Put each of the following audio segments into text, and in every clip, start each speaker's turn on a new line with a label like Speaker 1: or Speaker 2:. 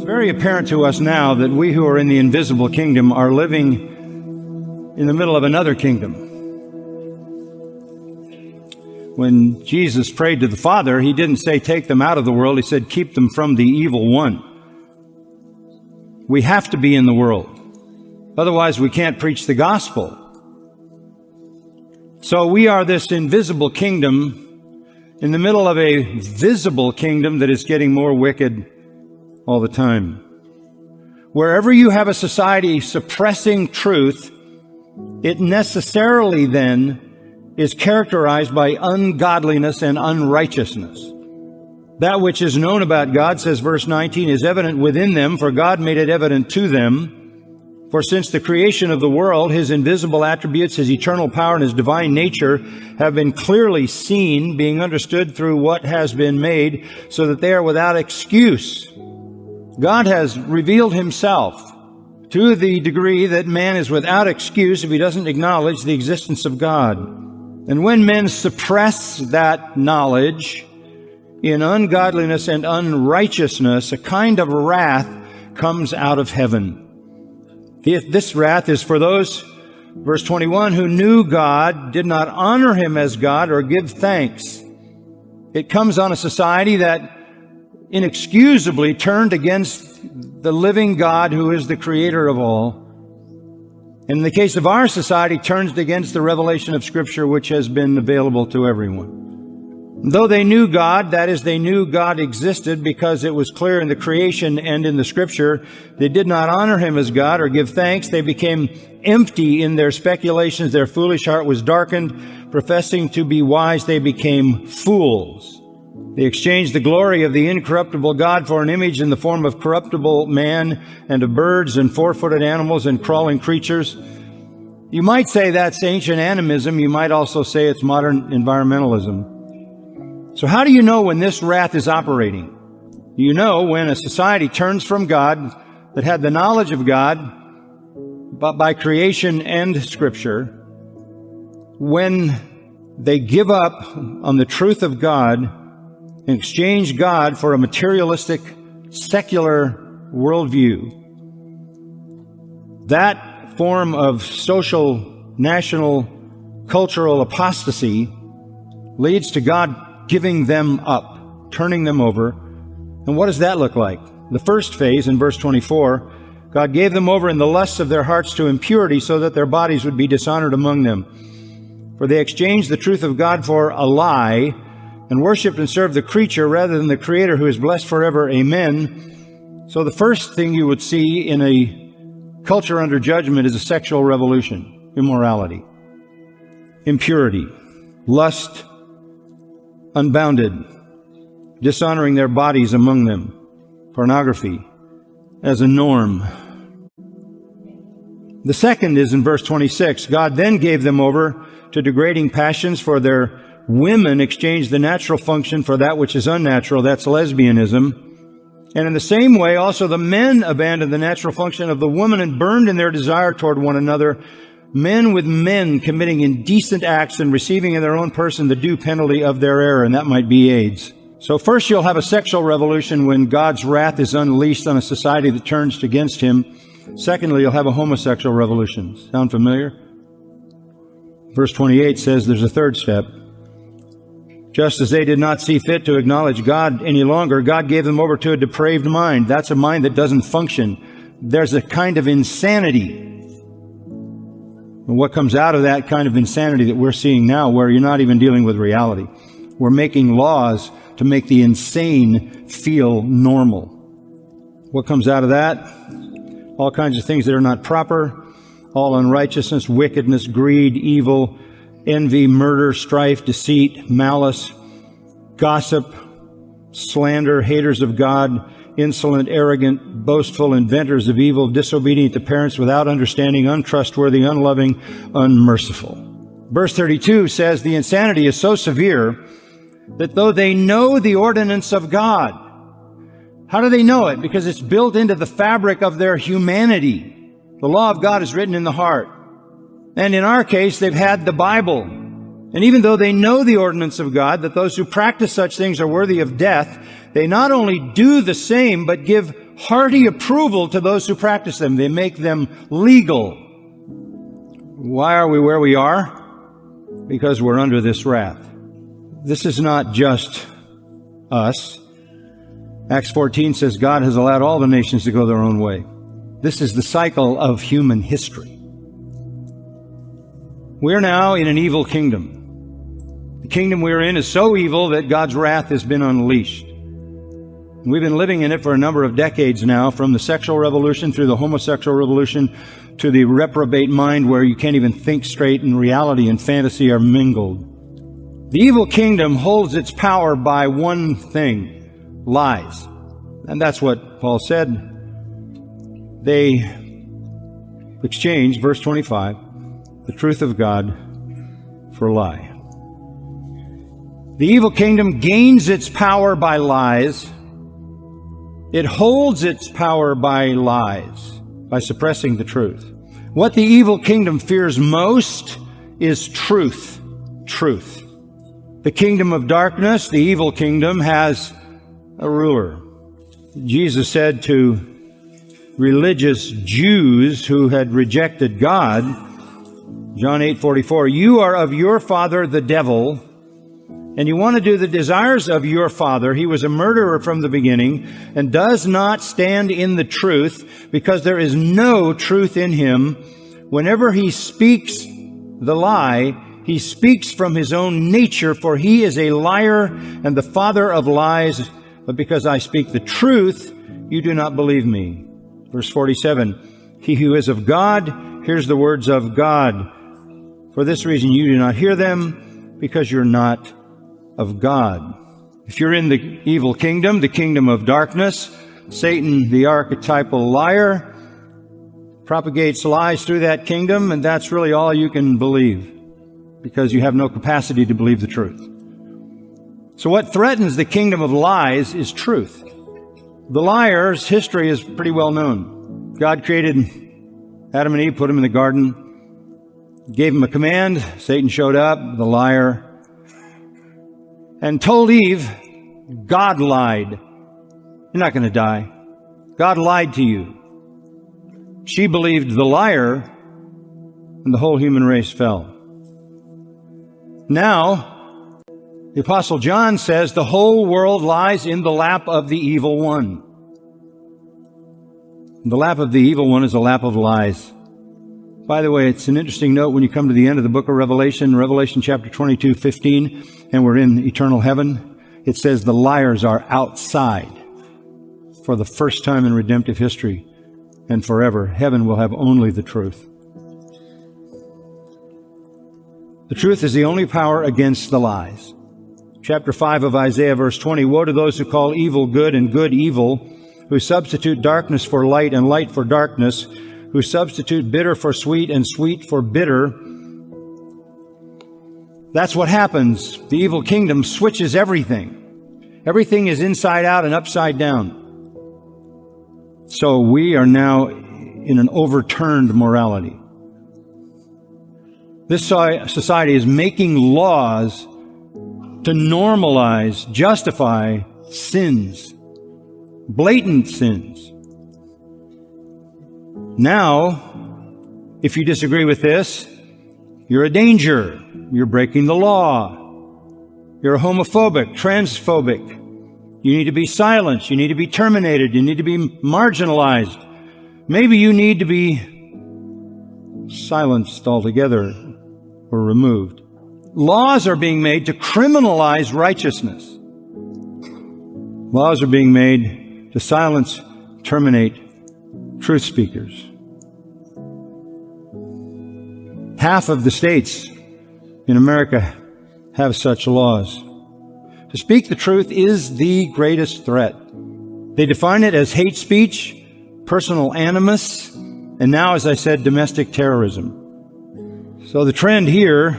Speaker 1: very apparent to us now that we who are in the invisible kingdom are living in the middle of another kingdom. When Jesus prayed to the Father, he didn't say take them out of the world. He said keep them from the evil one. We have to be in the world. Otherwise, we can't preach the gospel. So we are this invisible kingdom in the middle of a visible kingdom that is getting more wicked all the time. Wherever you have a society suppressing truth, it necessarily then is characterized by ungodliness and unrighteousness. That which is known about God, says verse 19, is evident within them, for God made it evident to them. For since the creation of the world, his invisible attributes, his eternal power, and his divine nature have been clearly seen, being understood through what has been made, so that they are without excuse. God has revealed himself to the degree that man is without excuse if he doesn't acknowledge the existence of God. And when men suppress that knowledge in ungodliness and unrighteousness, a kind of wrath comes out of heaven. This wrath is for those, verse 21, who knew God, did not honor him as God or give thanks. It comes on a society that inexcusably turned against the living God who is the creator of all. And in the case of our society, turns against the revelation of Scripture which has been available to everyone. Though they knew God, that is, they knew God existed because it was clear in the creation and in the Scripture, they did not honor him as God or give thanks. They became empty in their speculations. Their foolish heart was darkened. Professing to be wise, they became fools. They exchanged the glory of the incorruptible God for an image in the form of corruptible man and of birds and four-footed animals and crawling creatures. You might say that's ancient animism. You might also say it's modern environmentalism. So how do you know when this wrath is operating? You know when a society turns from God that had the knowledge of God, but by creation and Scripture, when they give up on the truth of God and exchange God for a materialistic, secular worldview. That form of social, national, cultural apostasy leads to God giving them up, turning them over. And what does that look like? The first phase in verse 24, God gave them over in the lusts of their hearts to impurity so that their bodies would be dishonored among them. For they exchanged the truth of God for a lie and worshiped and served the creature rather than the Creator who is blessed forever. Amen. So the first thing you would see in a culture under judgment is a sexual revolution, immorality, impurity, lust, unbounded, dishonoring their bodies among them, pornography as a norm. The second is in verse 26. God then gave them over to degrading passions, for their women exchanged the natural function for that which is unnatural. That's lesbianism. And in the same way, also the men abandoned the natural function of the woman and burned in their desire toward one another, men with men committing indecent acts and receiving in their own person the due penalty of their error, and that might be AIDS. So first you'll have a sexual revolution when God's wrath is unleashed on a society that turns against him. Secondly, you'll have a homosexual revolution. Sound familiar? Verse 28 says there's a third step. Just as they did not see fit to acknowledge God any longer, God gave them over to a depraved mind. That's a mind that doesn't function. There's a kind of insanity. And what comes out of that kind of insanity that we're seeing now, where you're not even dealing with reality? We're making laws to make the insane feel normal. What comes out of that? All kinds of things that are not proper, all unrighteousness, wickedness, greed, evil, envy, murder, strife, deceit, malice, gossip, slander, haters of God, insolent, arrogant, boastful, inventors of evil, disobedient to parents, without understanding, untrustworthy, unloving, unmerciful. Verse 32 says the insanity is so severe that though they know the ordinance of God, how do they know it? Because it's built into the fabric of their humanity. The law of God is written in the heart. And in our case, they've had the Bible. And even though they know the ordinance of God, that those who practice such things are worthy of death, they not only do the same, but give hearty approval to those who practice them. They make them legal. Why are we where we are? Because we're under this wrath. This is not just us. Acts 14 says God has allowed all the nations to go their own way. This is the cycle of human history. We're now in an evil kingdom. The kingdom we're in is so evil that God's wrath has been unleashed. We've been living in it for a number of decades now, from the sexual revolution through the homosexual revolution to the reprobate mind where you can't even think straight and reality and fantasy are mingled. The evil kingdom holds its power by one thing: lies. And that's what Paul said. They exchanged, verse 25, the truth of God for a lie. The evil kingdom gains its power by lies. It holds its power by lies, by suppressing the truth. What the evil kingdom fears most is truth. Truth. The kingdom of darkness, the evil kingdom, has a ruler. Jesus said to religious Jews who had rejected God, John 8:44, "You are of your father the devil, and you want to do the desires of your father. He was a murderer from the beginning and does not stand in the truth, because there is no truth in him. Whenever he speaks the lie, he speaks from his own nature, for he is a liar and the father of lies. But because I speak the truth, you do not believe me." Verse 47, "He who is of God hears the words of God. For this reason you do not hear them, because you're not of God." If you're in the evil kingdom, the kingdom of darkness, Satan, the archetypal liar, propagates lies through that kingdom, and that's really all you can believe, because you have no capacity to believe the truth. So what threatens the kingdom of lies is truth. The liar's history is pretty well known. God created Adam and Eve, put them in the garden, gave them a command. Satan showed up, the liar, and told Eve, God lied. You're not going to die. God lied to you. She believed the liar, and the whole human race fell. Now, the Apostle John says the whole world lies in the lap of the evil one. The lap of the evil one is a lap of lies. By the way, it's an interesting note when you come to the end of the book of Revelation, Revelation chapter 22:15, and we're in eternal heaven. It says the liars are outside for the first time in redemptive history, and forever. Heaven will have only the truth. The truth is the only power against the lies. Chapter 5 of Isaiah, verse 20, "Woe to those who call evil good and good evil, who substitute darkness for light and light for darkness, who substitute bitter for sweet and sweet for bitter." That's what happens. The evil kingdom switches everything. Everything is inside out and upside down. So we are now in an overturned morality. This society is making laws to normalize, justify sins, blatant sins. Now, if you disagree with this, you're a danger. You're breaking the law. You're homophobic, transphobic. You need to be silenced. You need to be terminated. You need to be marginalized. Maybe you need to be silenced altogether or removed. Laws are being made to criminalize righteousness. Laws are being made to silence, terminate truth speakers. Half of the states in America have such laws. To speak the truth is the greatest threat. They define it as hate speech, personal animus, and now, as I said, domestic terrorism. So the trend here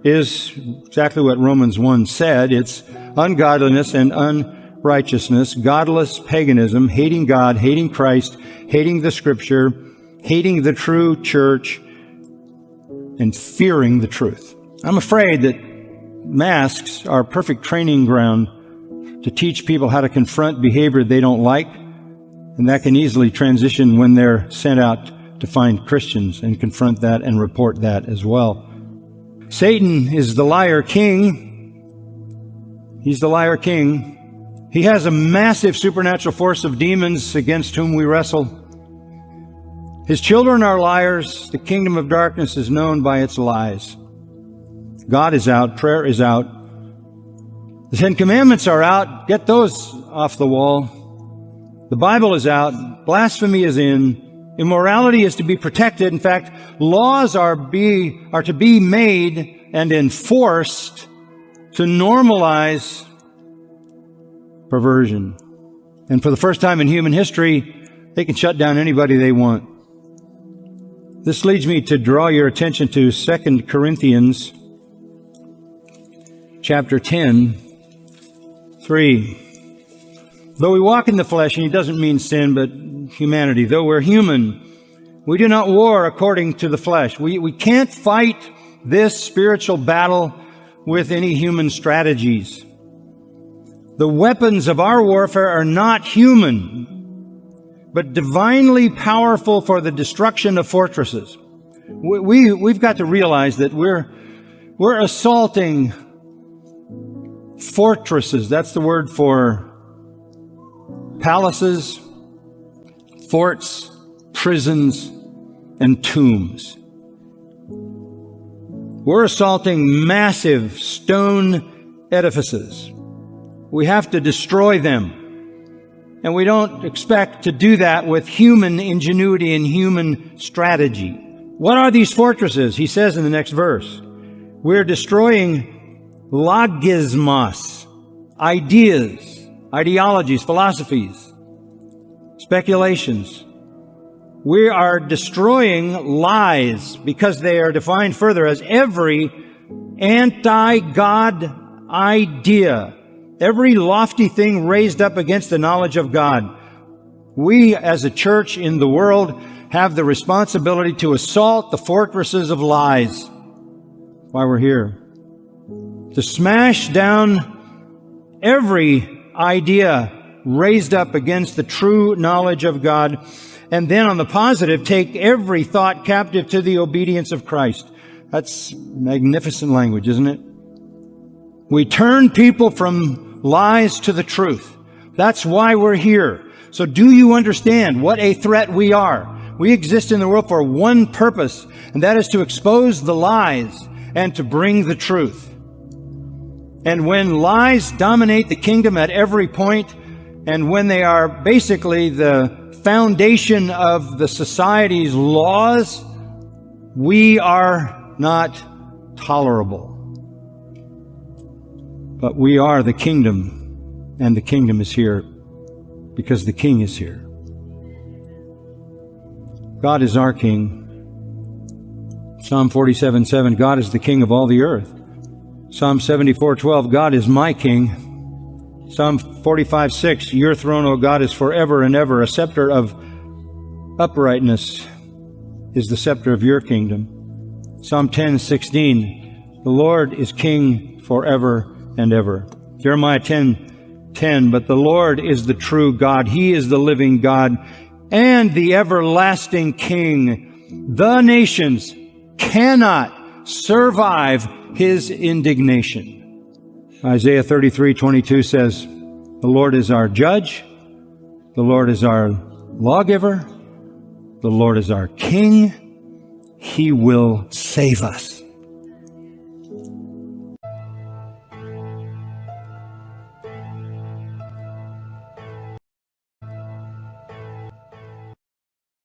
Speaker 1: is exactly what Romans 1 said. It's ungodliness and unrighteousness, godless paganism, hating God, hating Christ, hating the Scripture, hating the true church, and fearing the truth. I'm afraid that masks are a perfect training ground to teach people how to confront behavior they don't like And that can easily transition when they're sent out to find Christians and confront that and report that as well. Satan is the liar king. He's the liar king. He has a massive supernatural force of demons against whom we wrestle. His children are liars. The kingdom of darkness is known by its lies. God is out. Prayer is out. The Ten Commandments are out. Get those off the wall. The Bible is out. Blasphemy is in. Immorality is to be protected. In fact, laws are to be made and enforced to normalize perversion. And for the first time in human history, they can shut down anybody they want. This leads me to draw your attention to 2 Corinthians chapter 10, 3. Though we walk in the flesh, and he doesn't mean sin, but humanity. Though we're human, we do not war according to the flesh. We can't fight this spiritual battle with any human strategies. The weapons of our warfare are not human, but divinely powerful for the destruction of fortresses. We've got to realize that we're assaulting fortresses. That's the word for palaces, forts, prisons, and tombs. We're assaulting massive stone edifices. We have to destroy them. And we don't expect to do that with human ingenuity and human strategy. What are these fortresses? He says in the next verse, we're destroying logismos, ideas, ideologies, philosophies, speculations. We are destroying lies because they are defined further as every anti-God idea, every lofty thing raised up against the knowledge of God. We as a church in the world have the responsibility to assault the fortresses of lies. Why we're here. To smash down every idea raised up against the true knowledge of God. And then on the positive, take every thought captive to the obedience of Christ. That's magnificent language, isn't it? We turn people from lies to the truth. That's why we're here. So do you understand what a threat we are? We exist in the world for one purpose, and that is to expose the lies and to bring the truth. And when lies dominate the kingdom at every point, and when they are basically the foundation of the society's laws, we are not tolerable. But we are the kingdom, and the kingdom is here because the king is here. God is our king. Psalm 47:7, God is the king of all the earth. Psalm 74:12, God is my king. Psalm 45:6, your throne, O God, is forever and ever. A scepter of uprightness is the scepter of your kingdom. Psalm 10:16, the Lord is king forever and ever. Jeremiah 10:10, but the Lord is the true God. He is the living God and the everlasting King. The nations cannot survive his indignation. Isaiah 33:22 says, the Lord is our judge, the Lord is our lawgiver, the Lord is our king. He will save us.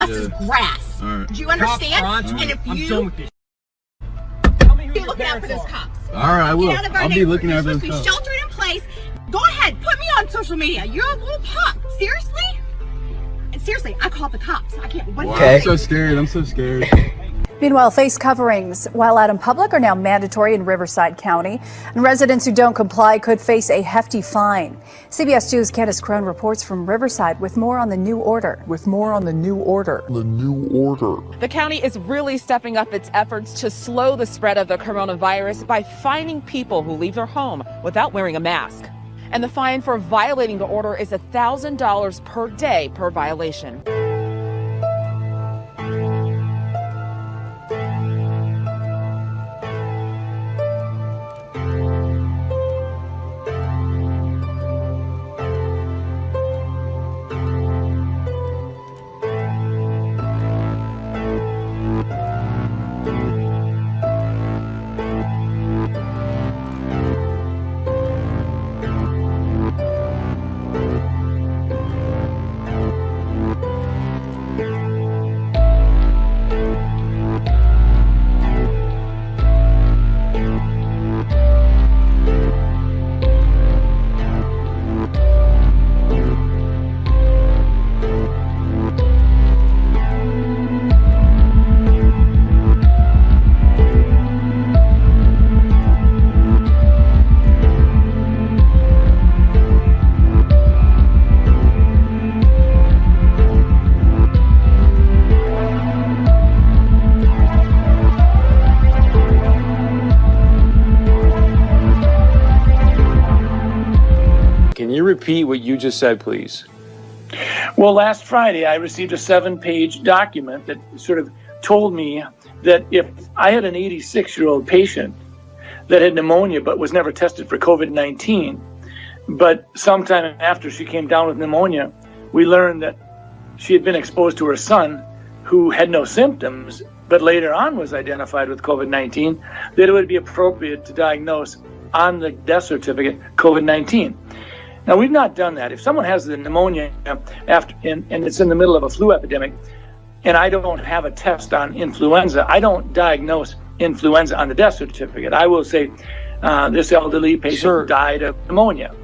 Speaker 2: This is grass.
Speaker 3: All right.
Speaker 2: Do you understand?
Speaker 3: Cops,
Speaker 2: and if
Speaker 3: I'm
Speaker 2: you
Speaker 3: done with this.
Speaker 2: be looking out for those cops.
Speaker 3: All right, I will.
Speaker 2: Get out of our
Speaker 3: I'll be
Speaker 2: neighborhood.
Speaker 3: looking out for
Speaker 2: You're
Speaker 3: those
Speaker 2: supposed to be
Speaker 3: cops.
Speaker 2: sheltered in place. Go ahead, put me on social media. You're a little pup. Seriously? And seriously, I called the cops. I can't. What
Speaker 3: Wow,
Speaker 2: do you
Speaker 3: I'm so
Speaker 2: think?
Speaker 3: scared. I'm so scared.
Speaker 4: Meanwhile, face coverings while out in public are now mandatory in Riverside County, and residents who don't comply could face a hefty fine. CBS 2's Candace Crone reports from Riverside with more on the new order.
Speaker 5: The county is really stepping up its efforts to slow the spread of the coronavirus by fining people who leave their home without wearing a mask. And the fine for violating the order is $1,000 per day per violation.
Speaker 3: Can you repeat what you just said, please?
Speaker 6: Well, last Friday, I received a 7-page document that sort of told me that if I had an 86-year-old patient that had pneumonia but was never tested for COVID-19, but sometime after she came down with pneumonia, we learned that she had been exposed to her son who had no symptoms, but later on was identified with COVID-19, that it would be appropriate to diagnose on the death certificate COVID-19. Now, we've not done that. If someone has the pneumonia after and it's in the middle of a flu epidemic, and I don't have a test on influenza, I don't diagnose influenza on the death certificate. I will say this elderly patient died of pneumonia.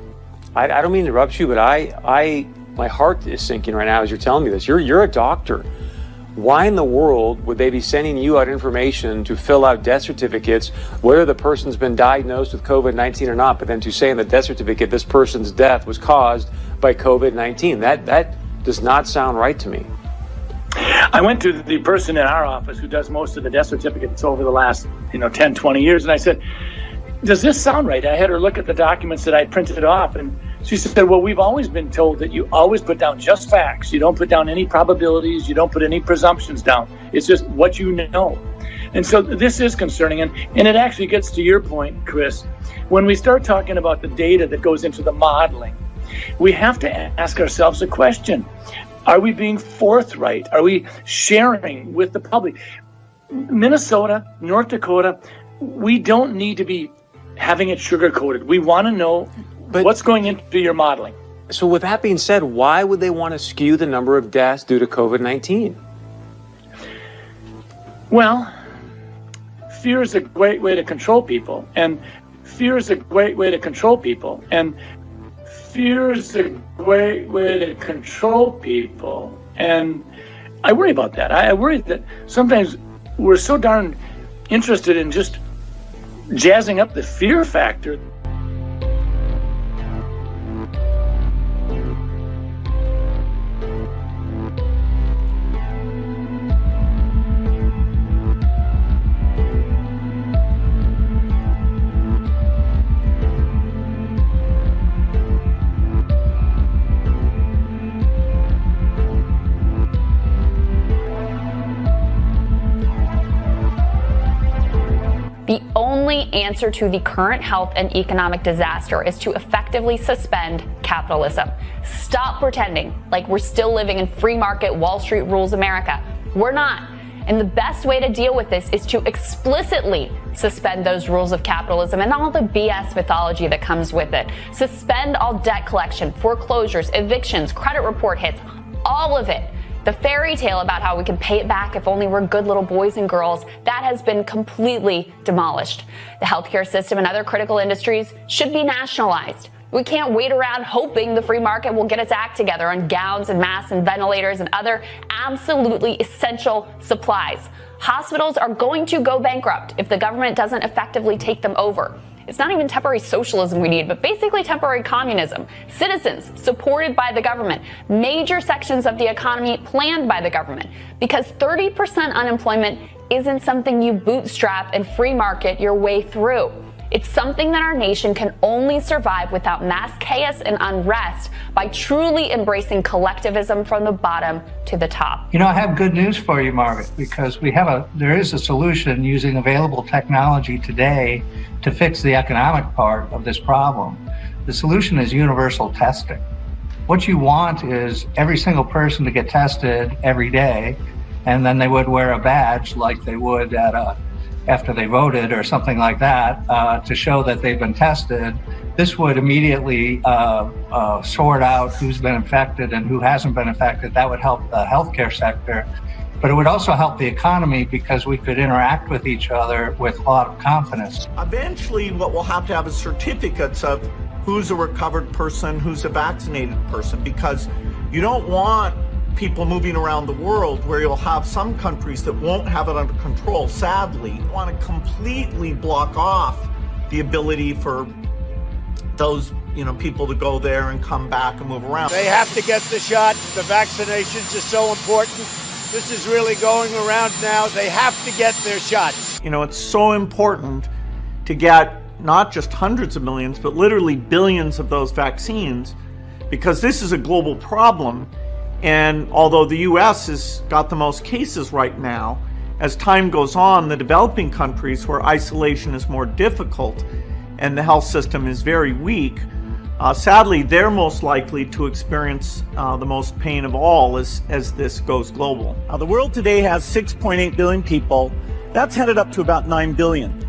Speaker 3: I don't mean to interrupt you, but my heart is sinking right now as you're telling me this. You're a doctor. Why in the world would they be sending you out information to fill out death certificates, whether the person's been diagnosed with COVID-19 or not, but then to say in the death certificate this person's death was caused by COVID-19? That does not sound right to me.
Speaker 6: I went to the person in our office who does most of the death certificates over the last 10, 20 years, and I said, does this sound right? I had her look at the documents that I printed off, and she said, well, we've always been told that you always put down just facts. You don't put down any probabilities. You don't put any presumptions down. It's just what you know. And so this is concerning. And it actually gets to your point, Chris. When we start talking about the data that goes into the modeling, we have to ask ourselves a question. Are we being forthright? Are we sharing with the public? Minnesota, North Dakota, we don't need to be having it sugar-coated. We want to know what's going into your modeling.
Speaker 3: So with that being said, why would they want to skew the number of deaths due to COVID-19?
Speaker 6: Well, fear is a great way to control people. And fear is a great way to control people. And fear is a great way to control people. And I worry about that. I worry that sometimes we're so darn interested in just jazzing up the fear factor.
Speaker 7: The only answer to the current health and economic disaster is to effectively suspend capitalism. Stop pretending like we're still living in free market Wall Street rules America. We're not. And the best way to deal with this is to explicitly suspend those rules of capitalism and all the BS mythology that comes with it. Suspend all debt collection, foreclosures, evictions, credit report hits, all of it. The fairy tale about how we can pay it back if only we're good little boys and girls, that has been completely demolished. The healthcare system and other critical industries should be nationalized. We can't wait around hoping the free market will get its act together on gowns and masks and ventilators and other absolutely essential supplies. Hospitals are going to go bankrupt if the government doesn't effectively take them over. It's not even temporary socialism we need, but basically temporary communism. Citizens supported by the government. Major sections of the economy planned by the government. Because 30% unemployment isn't something you bootstrap and free market your way through. It's something that our nation can only survive without mass chaos and unrest by truly embracing collectivism from the bottom to the top.
Speaker 8: You know, I have good news for you, Margaret, because there is a solution using available technology today to fix the economic part of this problem. The solution is universal testing. What you want is every single person to get tested every day, and then they would wear a badge like they would after they voted or something like that to show that they've been tested. This would immediately sort out who's been infected and who hasn't been infected. That would help the healthcare sector, but it would also help the economy because we could interact with each other with a lot of confidence.
Speaker 9: Eventually, what we'll have to have is certificates of who's a recovered person, who's a vaccinated person, because you don't want people moving around the world where you'll have some countries that won't have it under control. Sadly, you want to completely block off the ability for those, people to go there and come back and move around.
Speaker 10: They have to get the shot. The vaccinations are so important. This is really going around now. They have to get their shots.
Speaker 9: It's so important to get not just hundreds of millions, but literally billions of those vaccines, because this is a global problem. And although the U.S. has got the most cases right now, as time goes on, the developing countries where isolation is more difficult and the health system is very weak, sadly, they're most likely to experience the most pain of all as this goes global. The world today has 6.8 billion people. That's headed up to about 9 billion.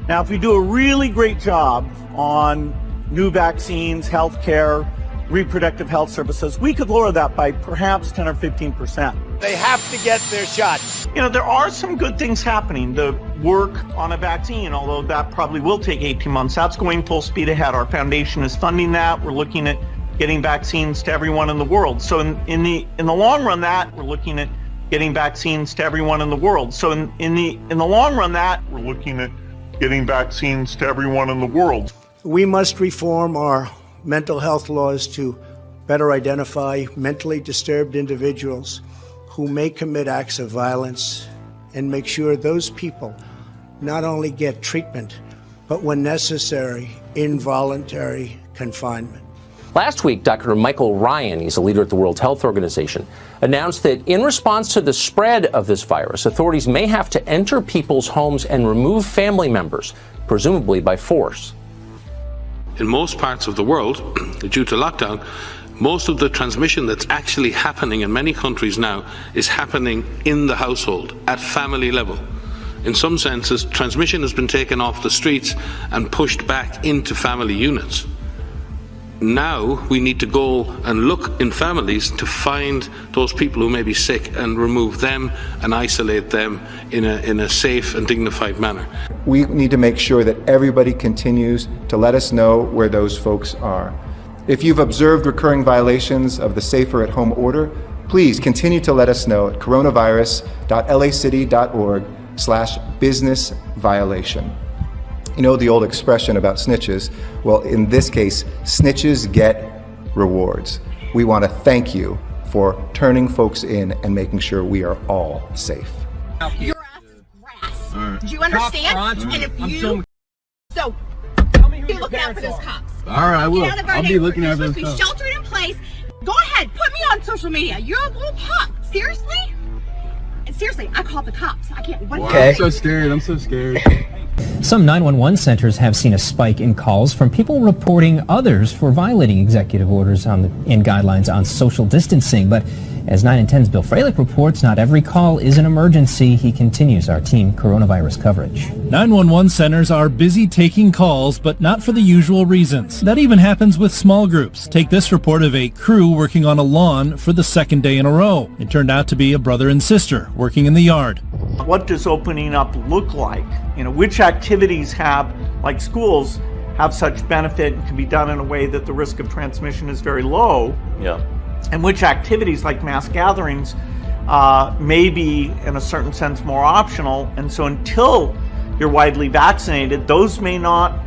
Speaker 9: Now, if we do a really great job on new vaccines, healthcare, reproductive health services, we could lower that by perhaps 10 or 15%.
Speaker 10: They have to get their shots.
Speaker 9: There are some good things happening. The work on a vaccine, although that probably will take 18 months, that's going full speed ahead. Our foundation is funding that. We're looking at getting vaccines to everyone in the world. So in the long run, we're looking at getting vaccines to everyone in the world. So in the long run, we're looking at getting vaccines to everyone in the world.
Speaker 11: We must reform our mental health laws to better identify mentally disturbed individuals who may commit acts of violence and make sure those people not only get treatment, but when necessary, involuntary confinement.
Speaker 12: Last week, Dr. Michael Ryan, he's a leader at the World Health Organization, announced that in response to the spread of this virus, authorities may have to enter people's homes and remove family members, presumably by force.
Speaker 13: In most parts of the world, due to lockdown, most of the transmission that's actually happening in many countries now is happening in the household, at family level. In some senses, transmission has been taken off the streets and pushed back into family units. Now we need to go and look in families to find those people who may be sick and remove them and isolate them in a safe and dignified manner.
Speaker 14: We need to make sure that everybody continues to let us know where those folks are. If you've observed recurring violations of the Safer at Home order, please continue to let us know at coronavirus.lacity.org/business violation. You know the old expression about snitches? Well, in this case, snitches get rewards. We want to thank you for turning folks in and making sure we are all safe.
Speaker 2: Your ass is grass. Right. Do you understand? And if you... So, be looking out for those cops.
Speaker 15: All right, I will. I'll be looking out for those cops.
Speaker 2: Sheltered in place. Go ahead, put me on social media. You're a little punk. Seriously? And seriously, I called the cops. I can't... What?
Speaker 15: Okay. I'm so scared. I'm so scared.
Speaker 16: Some 911 centers have seen a spike in calls from people reporting others for violating executive orders and guidelines on social distancing. But as 9 and 10's Bill Freilich reports, not every call is an emergency. He continues our team coronavirus coverage.
Speaker 17: 911 centers are busy taking calls, but not for the usual reasons. That even happens with small groups. Take this report of a crew working on a lawn for the second day in a row. It turned out to be a brother and sister working in the yard.
Speaker 9: What does opening up look like? Which activities like schools, have such benefit and can be done in a way that the risk of transmission is very low?
Speaker 3: Yeah.
Speaker 9: And which activities, like mass gatherings, may be, in a certain sense, more optional. And so until you're widely vaccinated, those may not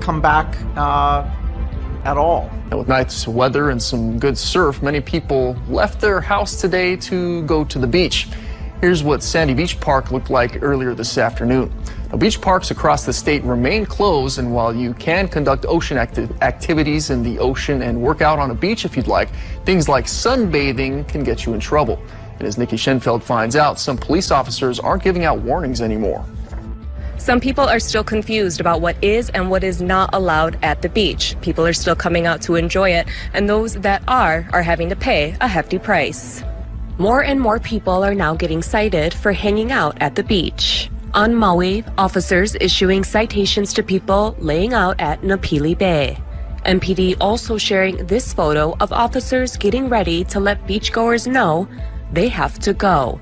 Speaker 9: come back at all.
Speaker 18: With nice weather and some good surf, many people left their house today to go to the beach. Here's what Sandy Beach Park looked like earlier this afternoon. Now, beach parks across the state remain closed, and while you can conduct ocean activities in the ocean and work out on a beach if you'd like, things like sunbathing can get you in trouble. And as Nikki Schenfeld finds out, some police officers aren't giving out warnings anymore.
Speaker 19: Some people are still confused about what is and what is not allowed at the beach. People are still coming out to enjoy it, and those that are having to pay a hefty price. More and more people are now getting cited for hanging out at the beach. On Maui, officers issuing citations to people laying out at Napili Bay. MPD also sharing this photo of officers getting ready to let beachgoers know they have to go.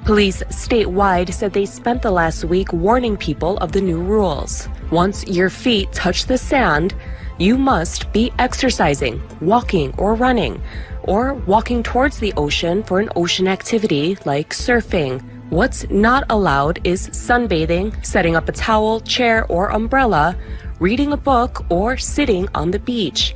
Speaker 19: Police statewide said they spent the last week warning people of the new rules. Once your feet touch the sand, you must be exercising, walking or running, or walking towards the ocean for an ocean activity like surfing. What's not allowed is sunbathing, setting up a towel, chair, or umbrella, reading a book, or sitting on the beach.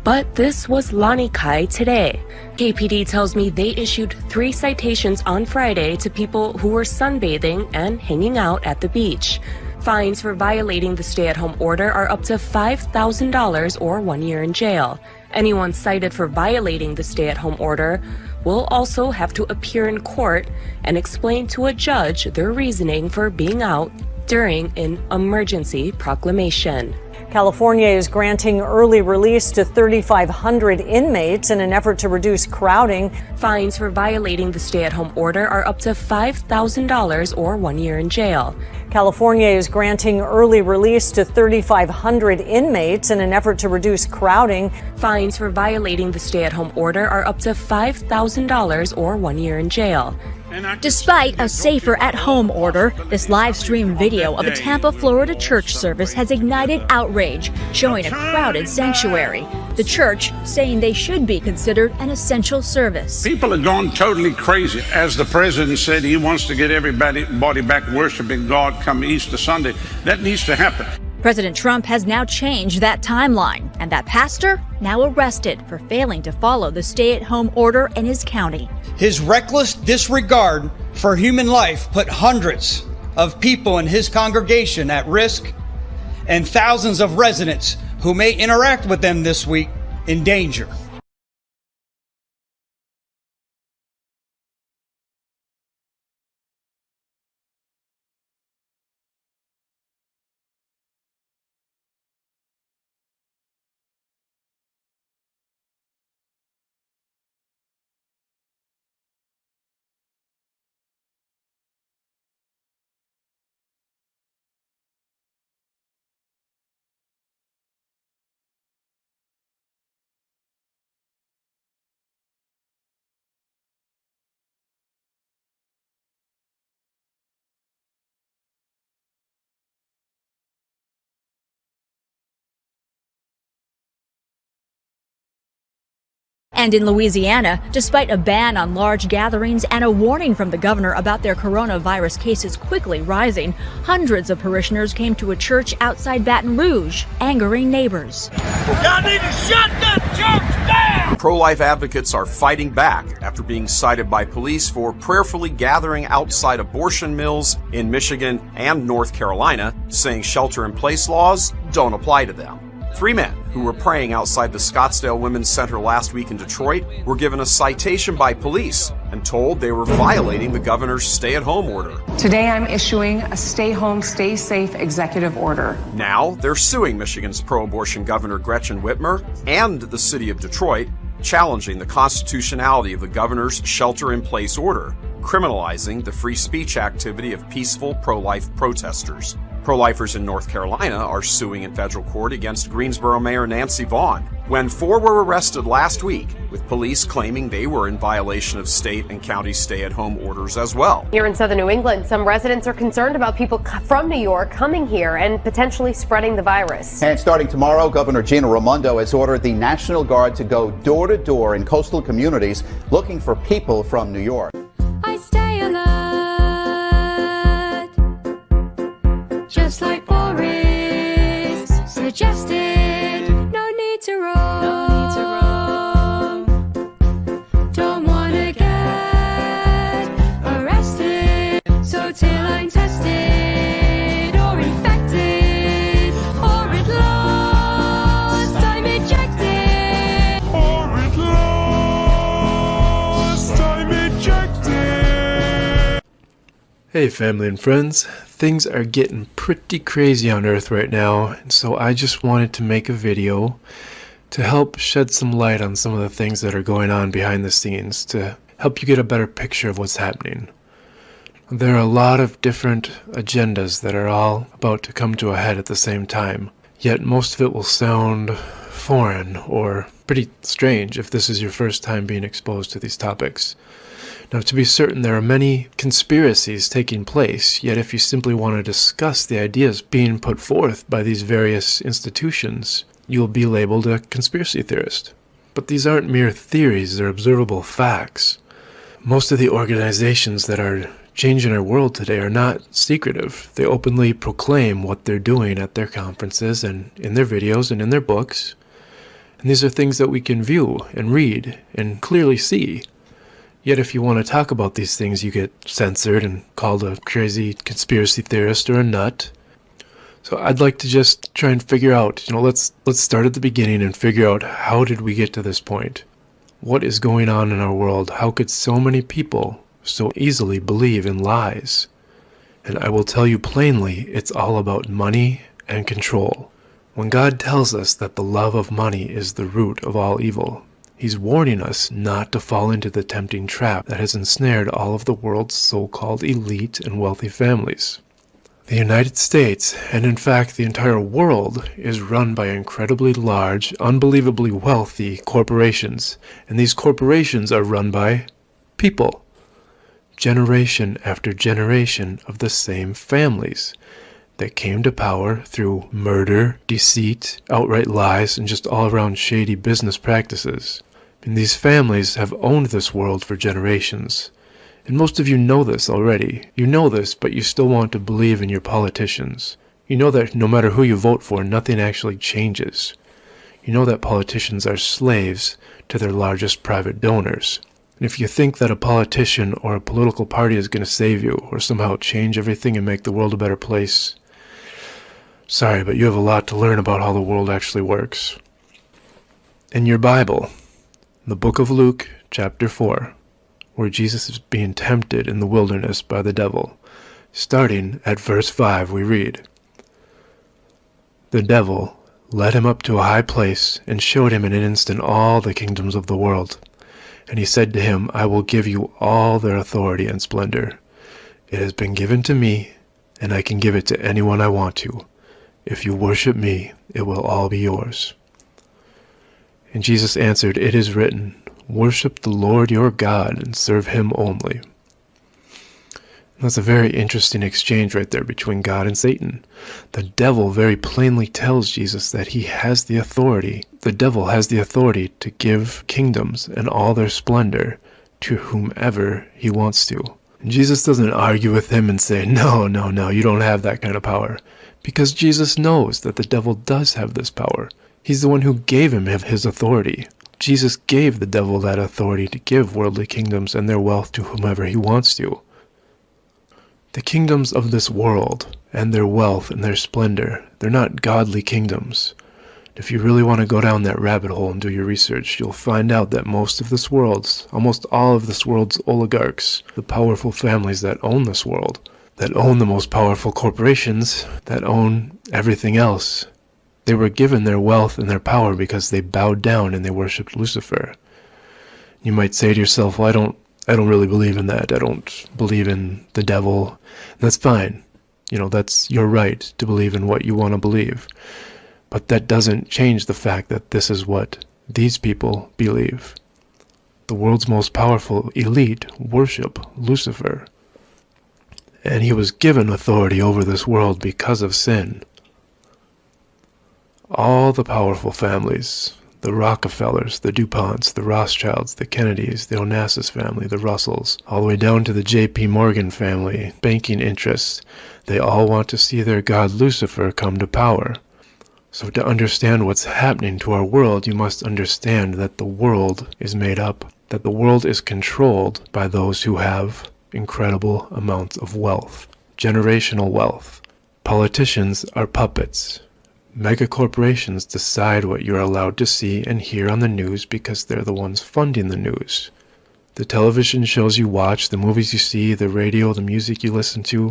Speaker 19: But this was Lanikai today. KPD tells me they issued 3 citations on Friday to people who were sunbathing and hanging out at the beach. Fines for violating the stay-at-home order are up to $5,000 or 1 year in jail. Anyone cited for violating the stay-at-home order will also have to appear in court and explain to a judge their reasoning for being out during an emergency proclamation.
Speaker 20: California is granting early release to 3,500 inmates in an effort to reduce crowding.
Speaker 19: Fines for violating the stay-at-home order are up to $5,000 or 1 year in jail.
Speaker 20: California is granting early release to 3,500 inmates in an effort to reduce crowding.
Speaker 19: Fines for violating the stay-at-home order are up to $5,000 or 1 year in jail.
Speaker 21: Despite a safer at-home order, this live-stream video of a Tampa, Florida church service has ignited outrage, showing a crowded sanctuary. The church saying they should be considered an essential service.
Speaker 22: People have gone totally crazy. As the president said, he wants to get everybody back worshiping God come Easter Sunday. That needs to happen.
Speaker 21: President Trump has now changed that timeline, and that pastor now arrested for failing to follow the stay-at-home order in his county.
Speaker 23: His reckless disregard for human life put hundreds of people in his congregation at risk, and thousands of residents who may interact with them this week in danger.
Speaker 21: And in Louisiana, despite a ban on large gatherings and a warning from the governor about their coronavirus cases quickly rising, hundreds of parishioners came to a church outside Baton Rouge, angering neighbors.
Speaker 24: Y'all need to shut that church down! Pro-life advocates are fighting back after being cited by police for prayerfully gathering outside abortion mills in Michigan and North Carolina, saying shelter-in-place laws don't apply to them. 3 men who were praying outside the Scottsdale Women's Center last week in Detroit were given a citation by police and told they were violating the governor's stay-at-home order.
Speaker 25: Today I'm issuing a stay-home, stay-safe executive order.
Speaker 24: Now they're suing Michigan's pro-abortion Governor Gretchen Whitmer and the city of Detroit, challenging the constitutionality of the governor's shelter-in-place order, criminalizing the free speech activity of peaceful pro-life protesters. Pro-lifers in North Carolina are suing in federal court against Greensboro Mayor Nancy Vaughn, when 4 were arrested last week, with police claiming they were in violation of state and county stay-at-home orders as well.
Speaker 26: Here in southern New England, some residents are concerned about people from New York coming here and potentially spreading the virus.
Speaker 27: And starting tomorrow, Governor Gina Raimondo has ordered the National Guard to go door-to-door in coastal communities looking for people from New York.
Speaker 28: I stay alert, just like Boris suggested. No need to roam. Don't wanna get arrested.
Speaker 1: Hey family and friends, things are getting pretty crazy on Earth right now, and so I just wanted to make a video to help shed some light on some of the things that are going on behind the scenes to help you get a better picture of what's happening. There are a lot of different agendas that are all about to come to a head at the same time, yet most of it will sound foreign or pretty strange if this is your first time being exposed to these topics. Now, to be certain, there are many conspiracies taking place, yet if you simply want to discuss the ideas being put forth by these various institutions, you will be labeled a conspiracy theorist. But these aren't mere theories, they're observable facts. Most of the organizations that are changing our world today are not secretive. They openly proclaim what they're doing at their conferences and in their videos and in their books. And these are things that we can view and read and clearly see. Yet if you want to talk about these things, you get censored and called a crazy conspiracy theorist or a nut. So I'd like to just try and figure out, let's start at the beginning and figure out, how did we get to this point? What is going on in our world? How could so many people so easily believe in lies? And I will tell you plainly, it's all about money and control. When God tells us that the love of money is the root of all evil, He's warning us not to fall into the tempting trap that has ensnared all of the world's so-called elite and wealthy families. The United States, and in fact the entire world, is run by incredibly large, unbelievably wealthy corporations, and these corporations are run by people. Generation after generation of the same families that came to power through murder, deceit, outright lies, and just all-around shady business practices. And these families have owned this world for generations. And most of you know this already. You know this, but you still want to believe in your politicians. You know that no matter who you vote for, nothing actually changes. You know that politicians are slaves to their largest private donors. And if you think that a politician or a political party is going to save you, or somehow change everything and make the world a better place, sorry, but you have a lot to learn about how the world actually works. In your Bible, the book of Luke, chapter 4, where Jesus is being tempted in the wilderness by the devil, starting at verse 5, we read, "The devil led him up to a high place and showed him in an instant all the kingdoms of the world. And he said to him, I will give you all their authority and splendor. It has been given to me, and I can give it to anyone I want to. If you worship me, it will all be yours." And Jesus answered, "It is written, worship the Lord your God and serve him only." That's a very interesting exchange right there between God and Satan. The devil very plainly tells Jesus that he has the authority. The devil has the authority to give kingdoms and all their splendor to whomever he wants to. And Jesus doesn't argue with him and say, no, you don't have that kind of power. Because Jesus knows that the devil does have this power. He's the one who gave him his authority. Jesus gave the devil that authority to give worldly kingdoms and their wealth to whomever he wants to. The kingdoms of this world and their wealth and their splendor, they're not godly kingdoms. If you really want to go down that rabbit hole and do your research, you'll find out that almost all of this world's oligarchs, the powerful families that own this world, that own the most powerful corporations, that own everything else, they were given their wealth and their power because they bowed down and they worshipped Lucifer. You might say to yourself, well, I don't really believe in that. I don't believe in the devil. That's fine. That's your right to believe in what you want to believe. But that doesn't change the fact that this is what these people believe. The world's most powerful elite worship Lucifer. And he was given authority over this world because of sin. All the powerful families, the Rockefellers, the DuPonts, the Rothschilds, the Kennedys, the Onassis family, the Russells, all the way down to the J.P. Morgan family, banking interests, they all want to see their god Lucifer come to power. So to understand what's happening to our world, you must understand that the world is made up, that the world is controlled by those who have incredible amounts of wealth, generational wealth. Politicians are puppets. Mega corporations decide what you're allowed to see and hear on the news because they're the ones funding the news. The television shows you watch, the movies you see, the radio, the music you listen to.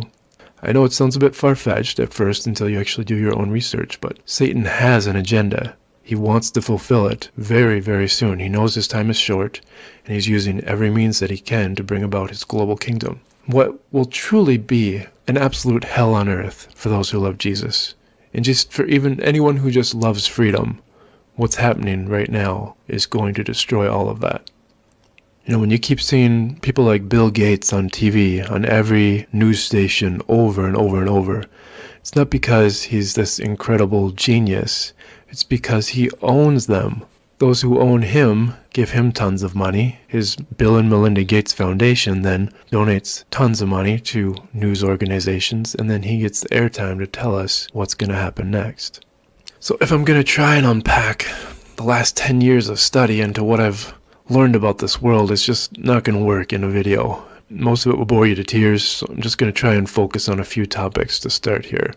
Speaker 1: I know it sounds a bit far-fetched at first until you actually do your own research, but Satan has an agenda. He wants to fulfill it very, very soon. He knows his time is short, and he's using every means that he can to bring about his global kingdom. What will truly be an absolute hell on earth for those who love Jesus, and just for even anyone who just loves freedom, what's happening right now is going to destroy all of that. You know, when you keep seeing people like Bill Gates on TV, on every news station, over and over and over, it's not because he's this incredible genius. It's because he owns them. Those who own him give him tons of money. His Bill and Melinda Gates Foundation then donates tons of money to news organizations, and then he gets the airtime to tell us what's going to happen next. So if I'm going to try and unpack the last 10 years of study into what I've learned about this world, it's just not going to work in a video. Most of it will bore you to tears, so I'm just going to try and focus on a few topics to start here.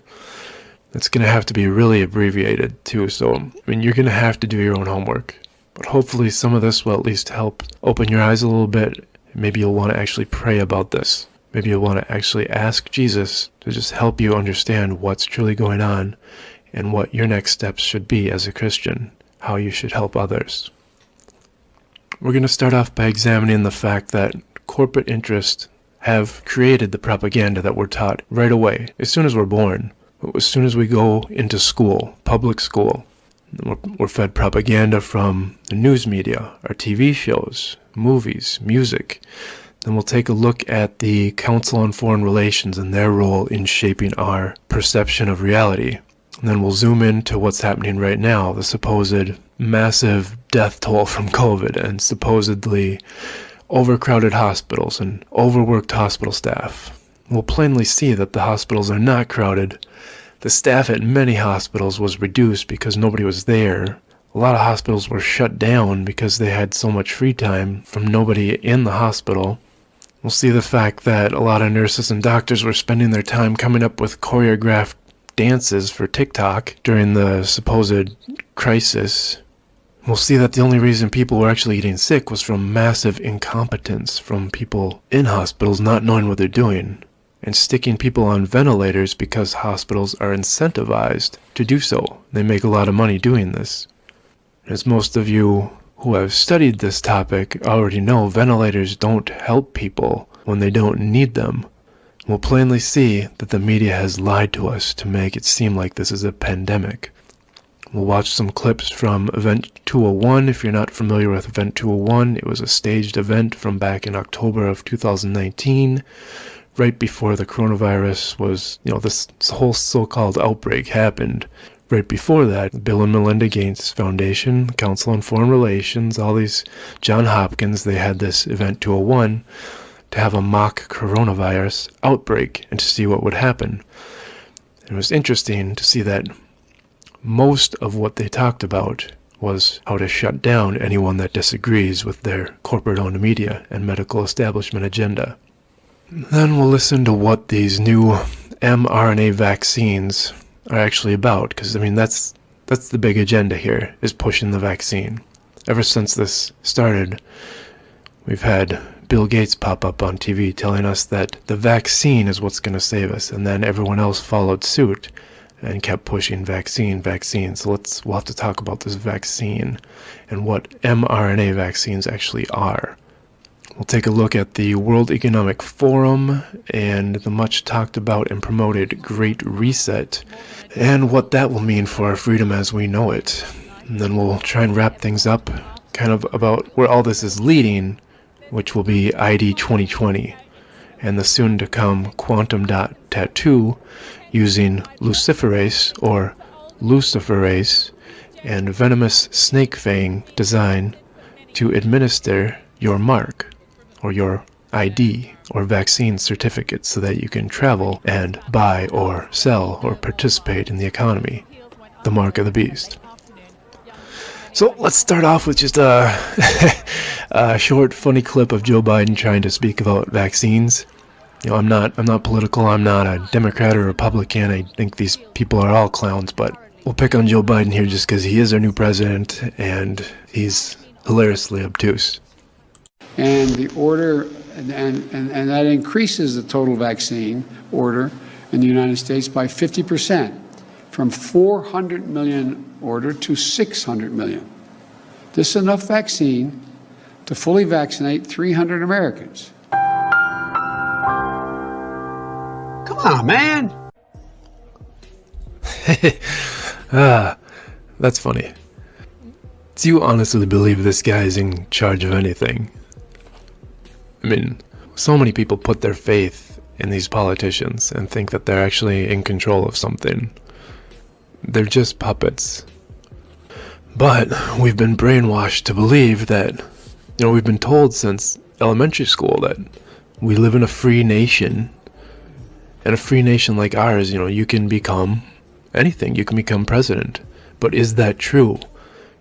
Speaker 1: It's going to have to be really abbreviated too, so you're going to have to do your own homework. But hopefully some of this will at least help open your eyes a little bit. Maybe you'll want to actually pray about this. Maybe you'll want to actually ask Jesus to just help you understand what's truly going on and what your next steps should be as a Christian, how you should help others. We're going to start off by examining the fact that corporate interests have created the propaganda that we're taught right away, as soon as we're born. As soon as we go into school, public school, we're fed propaganda from the news media, our TV shows, movies, music. Then we'll take a look at the Council on Foreign Relations and their role in shaping our perception of reality. And then we'll zoom into what's happening right now, the supposed massive death toll from COVID and supposedly overcrowded hospitals and overworked hospital staff. We'll plainly see that the hospitals are not crowded. The staff at many hospitals was reduced because nobody was there. A lot of hospitals were shut down because they had so much free time from nobody in the hospital. We'll see the fact that a lot of nurses and doctors were spending their time coming up with choreographed dances for TikTok during the supposed crisis. We'll see that the only reason people were actually getting sick was from massive incompetence from people in hospitals not knowing what they're doing and sticking people on ventilators because hospitals are incentivized to do so. They make a lot of money doing this. As most of you who have studied this topic already know, ventilators don't help people when they don't need them. We'll plainly see that the media has lied to us to make it seem like this is a pandemic. We'll watch some clips from Event 201. If you're not familiar with Event 201, it was a staged event from back in October of 2019, right before the coronavirus was, this whole so-called outbreak happened. Right before that, Bill and Melinda Gates Foundation, Council on Foreign Relations, all these, John Hopkins, they had this Event 201 to have a mock coronavirus outbreak and to see what would happen. It was interesting to see that most of what they talked about was how to shut down anyone that disagrees with their corporate-owned media and medical establishment agenda. Then we'll listen to what these new mRNA vaccines are actually about, because that's the big agenda here, is pushing the vaccine. Ever since this started, we've had Bill Gates pop up on TV telling us that the vaccine is what's going to save us, and then everyone else followed suit and kept pushing vaccine. So we'll have to talk about this vaccine and what mRNA vaccines actually are. We'll take a look at the World Economic Forum and the much talked about and promoted Great Reset and what that will mean for our freedom as we know it. And then we'll try and wrap things up kind of about where all this is leading, which will be ID 2020 and the soon to come quantum dot tattoo using luciferase or luciferase and venomous snake fang design to administer your mark or your ID or vaccine certificate so that you can travel and buy or sell or participate in the economy. The mark of the beast. So let's start off with just a short, funny clip of Joe Biden trying to speak about vaccines. I'm not political. I'm not a Democrat or Republican. I think these people are all clowns, but we'll pick on Joe Biden here just because he is our new president and he's hilariously obtuse.
Speaker 4: And the order, and that increases the total vaccine order in the United States by 50%, from 400 million order to 600 million. This is enough vaccine to fully vaccinate 300 Americans.
Speaker 5: Come on, man.
Speaker 1: That's funny. Do you honestly believe this guy is in charge of anything? I mean, so many people put their faith in these politicians and think that they're actually in control of something. They're just puppets. But we've been brainwashed to believe that, we've been told since elementary school that we live in a free nation. And a free nation like ours, you can become anything. You can become president. But is that true?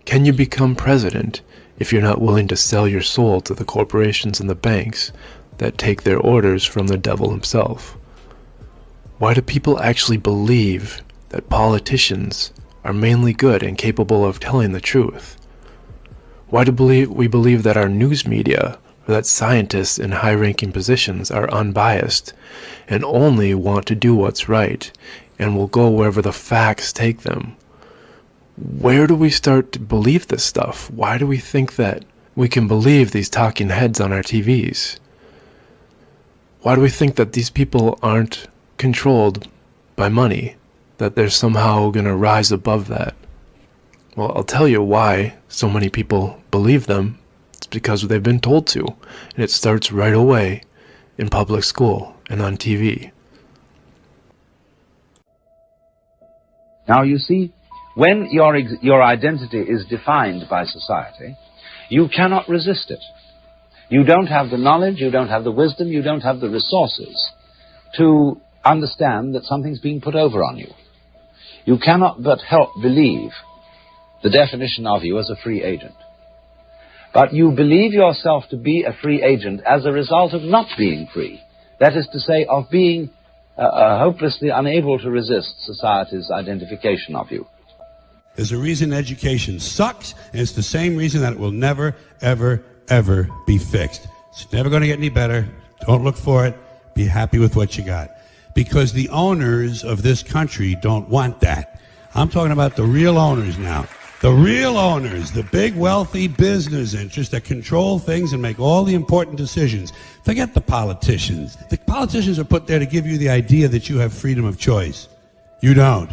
Speaker 1: Can you become president if you're not willing to sell your soul to the corporations and the banks that take their orders from the devil himself? Why do people actually believe that politicians are mainly good and capable of telling the truth? Why do we believe that our news media, or that scientists in high-ranking positions are unbiased and only want to do what's right and will go wherever the facts take them? Where do we start to believe this stuff? Why do we think that we can believe these talking heads on our TVs? Why do we think that these people aren't controlled by money? That they're somehow going to rise above that? Well, I'll tell you why so many people believe them. It's because they've been told to. And it starts right away in public school and on TV.
Speaker 6: Now, you see, when your identity is defined by society, you cannot resist it. You don't have the knowledge, you don't have the wisdom, you don't have the resources to understand that something's being put over on you. You cannot but help believe the definition of you as a free agent. But you believe yourself to be a free agent as a result of not being free. That is to say, of being hopelessly unable to resist society's identification of you.
Speaker 7: There's a reason education sucks, and it's the same reason that it will never, ever, ever be fixed. It's never going to get any better. Don't look for it. Be happy with what you got. Because the owners of this country don't want that. I'm talking about the real owners now. The real owners, the big wealthy business interests that control things and make all the important decisions. Forget the politicians. The politicians are put there to give you the idea that you have freedom of choice. You don't.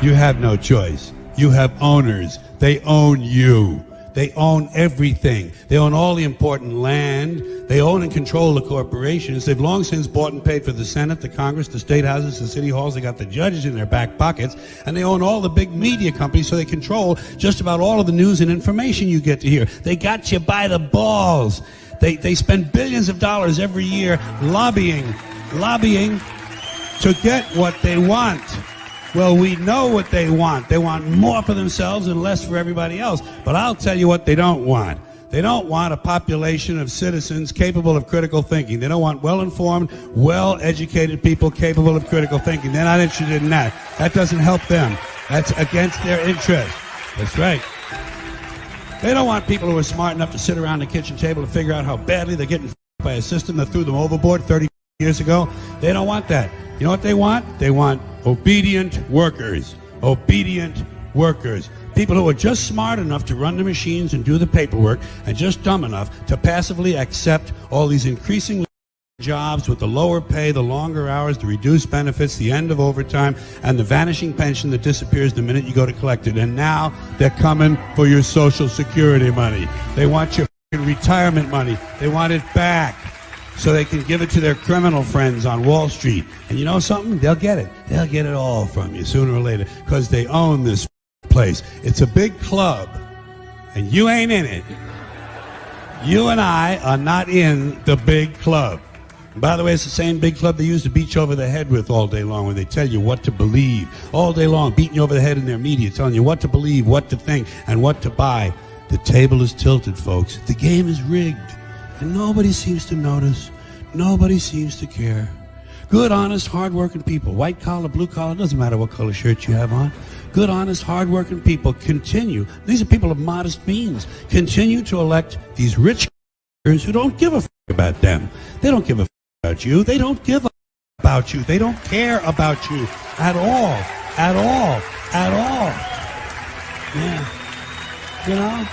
Speaker 7: You have no choice. You have owners. They own you. They own everything. They own all the important land. They own and control the corporations. They've long since bought and paid for the Senate, the Congress, the state houses, the city halls. They got the judges in their back pockets. And they own all the big media companies, so they control just about all of the news and information you get to hear. They got you by the balls. They spend billions of dollars every year lobbying to get what they want. Well, we know what they want. They want more for themselves and less for everybody else. But I'll tell you what they don't want. They don't want a population of citizens capable of critical thinking. They don't want well-informed, well-educated people capable of critical thinking. They're not interested in that. That doesn't help them. That's against their interest. That's right. They don't want people who are smart enough to sit around the kitchen table to figure out how badly they're getting by a system that threw them overboard 30 years ago. They don't want that. You know what they want? They want obedient workers. Obedient workers. People who are just smart enough to run the machines and do the paperwork and just dumb enough to passively accept all these increasingly jobs with the lower pay, the longer hours, the reduced benefits, the end of overtime, and the vanishing pension that disappears the minute you go to collect it. And now they're coming for your Social Security money. They want your retirement money. They want it back, so they can give it to their criminal friends on Wall Street. And you know something? They'll get it. They'll get it all from you sooner or later, because they own this place. It's a big club, and you ain't in it. You and I are not in the big club. And by the way, it's the same big club they used to beat you over the head with all day long, when they tell you what to believe. All day long, beating you over the head in their media, telling you what to believe, what to think, and what to buy. The table is tilted, folks. The game is rigged. And nobody seems to notice. Nobody seems to care. Good, honest, hard-working people, white collar, blue collar, doesn't matter what color shirt you have on. Good, honest, hard-working people continue. These are people of modest means. Continue to elect these rich who don't give a f about them. They don't give a f about you. They don't give a f about you. They don't care about you at all. At all. At all. Yeah. You know?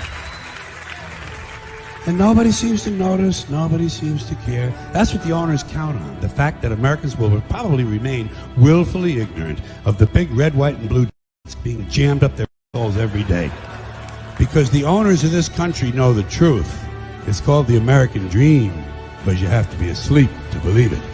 Speaker 7: And nobody seems to notice. Nobody seems to care. That's what the owners count on. The fact that Americans will probably remain willfully ignorant of the big red, white, and blue being jammed up their holes every day. Because the owners of this country know the truth. It's called the American dream, but you have to be asleep to believe it.